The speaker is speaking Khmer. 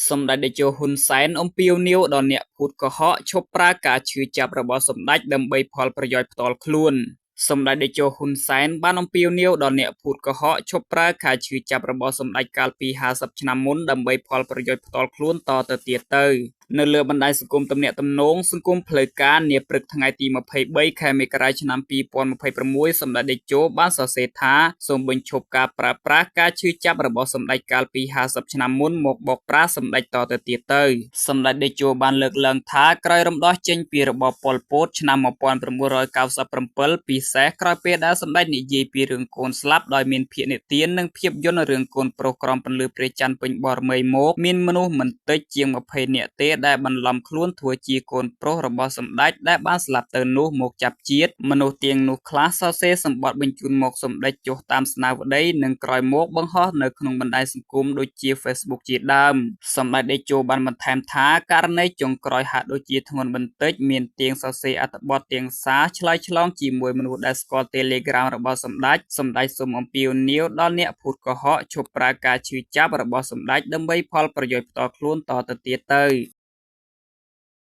សម្ដេចតេជោហ៊ុនសែនអំពាវនាវដល់អ្នកភូតកុហកឈប់ប្រើការឈឺចាប់របស់សម្ដេចដើម្បីផលប្រយោជន៍ផ្ទាល់ខ្លួនសម្ដេចតេជោហ៊ុនសែនបានអំពាវនាវដល់អ្នកភូតកុហកឈប់ប្រើការឈឺចាប់របស់សម្ដេចកាលពី50ឆ្នាំមុនដើម្បីផលប្រយោជន៍ផ្ទាល់ខ្លួនតទៅទៀតទៅនៅលើបណ្ដាញសង្គមទំនាក់ទំនងសង្គមផ្លូវការនាព្រឹកថ្ងៃទី23ខែមករាឆ្នាំ2026សម្ដេចតេជោបានសរសេរថាសូមបញ្ឈប់ការប្រើប្រាស់ការឈឺចាប់របស់សម្ដេចកាលពី50ឆ្នាំមុនមកបោកប្រាស់សម្ដេចតទៅទៀតទៅសម្ដេចតេជោបានលើកឡើងថាក្រោយរំដោះចេញពីរបបប៉ុលពតឆ្នាំ1997ពិសេសក្រោយពេលដែលសម្ដេចនិយាយពីរឿងកូនស្លាប់ដោយមានភាគនិទាននិងភាពយន្តរឿងកូនប្រុសក្រំពន្លឺព្រះច័ន្ទពេញបរមីមកមានមនុស្សមិនតិចជាង20នាក់ទេដែលបន្លំខ្លួនធ្វើជាកូនប្រុសរបស់សម្ដេចដែលបានស្លាប់ទៅនោះមកចាប់ជាតិមនុស្សទាំងនោះខ្លះសរសេរសម្បត្តិបញ្ជូនមកសម្ដេចចុះតាមស្នាវដ្តីនិងក្រោយមកបង្ហោះនៅក្នុងបណ្ដាញសង្គមដូចជា Facebook ជាដើមសម្ដេចតេជោបានបន្ថែមថាករណីចុងក្រោយហាក់ដូចជាធ្ងន់បន្តិចមានទៀងសរសេរអត្ថបទទៀងសារឆ្លើយឆ្លងជាមួយមនុស្សដែលស្គាល់ Telegram របស់សម្ដេចសូមអំពាវនាវដល់អ្នកភូតកុហកឈប់ប្រើការឈឺចាប់របស់សម្ដេចដើម្បីផលប្រយោជន៍ផ្ទាល់ខ្លួនតទៅទៀតទៅ